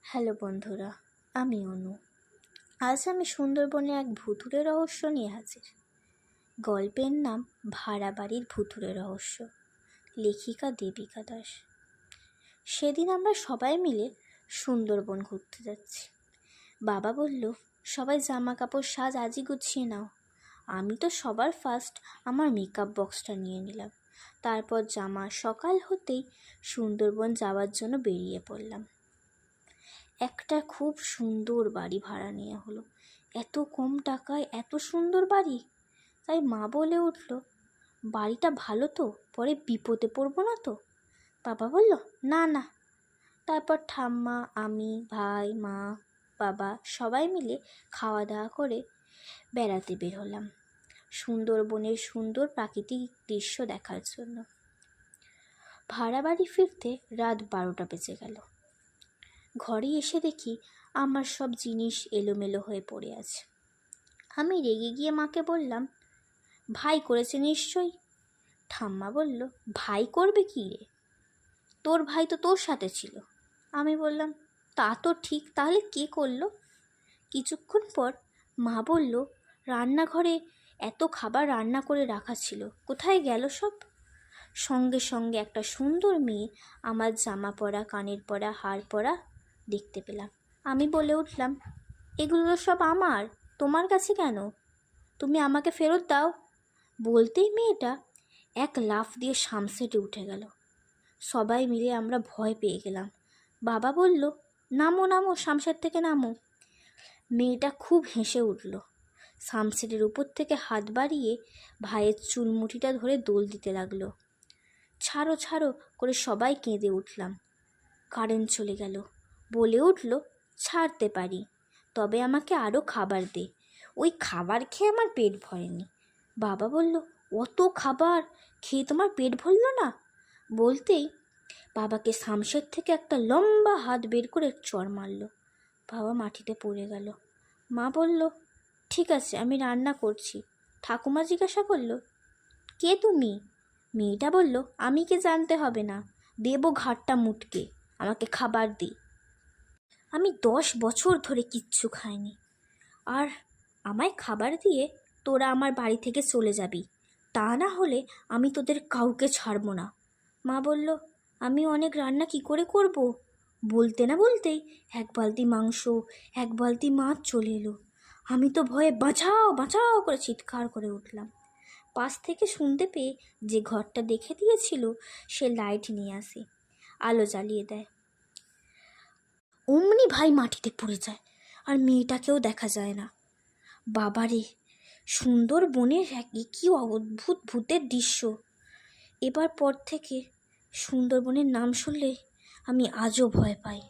Hello বন্ধুরা, আমি অনু। আজ আমি সুন্দরবনে এক ভুতুড়ে রহস্য নিয়ে হাজির। গল্পের নাম ভাড়া বাড়ির ভুতুড়ে রহস্য, লেখিকা দেবিকা দাস। সেদিন আমরা সবাই মিলে সুন্দরবন ঘুরতে যাচ্ছি। বাবা বলল, সবাই জামা কাপড় সাজ আজই গুছিয়ে নাও। আমি তো সবার ফার্স্ট আমার মেকআপ বক্সটা নিয়ে নিলাম। তারপর সকাল হতেই সুন্দরবন যাওয়ার জন্য বেরিয়ে পড়লাম। একটা খুব সুন্দর বাড়ি ভাড়া নেওয়া হলো। এত কম টাকায় এত সুন্দর বাড়ি! তাই মা বলে উঠল, বাড়িটা ভালো তো, পরে বিপদে পড়বো না তো? বাবা বলল, না না। তারপর ঠাম্মা, আমি, ভাই, মা, বাবা সবাই মিলে খাওয়া দাওয়া করে বেড়াতে বের হলাম সুন্দরবনের সুন্দর প্রাকৃতিক দৃশ্য দেখার জন্য। ভাড়া বাড়ি ফিরতে রাত 12টা বেজে গেল। ঘরে এসে দেখি আমার সব জিনিস এলোমেলো হয়ে পড়ে আছে। আমি রেগে গিয়ে মাকে বললাম, ভাই করেছে নিশ্চয়ই। ঠাম্মা বলল, ভাই করবে কি রে, তোর ভাই তো তোর সাথে ছিল। আমি বললাম, তা তো ঠিক, তাহলে কে করলো? কিছুক্ষণ পর মা বলল, রান্নাঘরে এত খাবার রান্না করে রাখা ছিল, কোথায় গেল সব? সঙ্গে সঙ্গে একটা সুন্দর মেয়ে আমার জামা পরা, কানের পরা, হার পরা দেখতে পেলাম। আমি বলে উঠলাম, এগুলো সব আমার, তোমার কাছে কেন? তুমি আমাকে ফেরত দাও। বলতেই মেয়েটা এক লাফ দিয়ে সামসেটে উঠে গেল। সবাই মিলে আমরা ভয় পেয়ে গেলাম। বাবা বলল, নামো নামো, সামসেট থেকে নামো। মেয়েটা খুব হেসে উঠল। সামসেটের উপর থেকে হাত বাড়িয়ে ভাইয়ের চুলমুঠিটা ধরে দোল দিতে লাগলো। ছাড়ো ছাড়ো করে সবাই কেঁদে উঠলাম। কারেন্ট চলে গেল। বলে উঠল, ছাড়তে পারি, তবে আমাকে আরও খাবার দে। ওই খাবার খেয়ে আমার পেট ভরেনি। বাবা বলল, অত খাবার খেয়ে তোমার পেট ভরল না? বলতেই বাবাকে সামসেট থেকে একটা লম্বা হাত বের করে চড় মারল। বাবা মাটিতে পড়ে গেল। মা বলল, ঠিক আছে, আমি রান্না করছি। ঠাকুমা জিজ্ঞাসা করল, কে তুমি? মেয়েটা বলল, আমি কে জানতে হবে না, দেবো ঘাটটা মুটকে, আমাকে খাবার দি। আমি 10 বছর ধরে কিচ্ছু খাইনি, আর আমায় খাবার দিয়ে তোরা আমার বাড়ি থেকে চলে যাবি, তা না হলে আমি তোদের কাউকে ছাড়বো না। মা বলল, আমি অনেক রান্না কি করে করব? বলতে না বলতেই 1 বালতি মাংস, 1 বালতি মাছ চলে এলো। আমি তো ভয়ে বাঁচাও বাঁচাও করে চিৎকার করে উঠলাম। পাশ থেকে শুনতে পেয়ে যে ঘরটা দেখে দিয়েছিল সে লাইট নিয়ে আসে, আলো জ্বালিয়ে দেয়। অমনি ভাই মাটিতে পড়ে যায়, আর মেয়েটাকেও দেখা যায় না। বাবারে, সুন্দরবনের কি অদ্ভুত ভূতের দৃশ্য! এবার পর থেকে সুন্দরবনের নাম শুনলে আমি আজও ভয় পাই।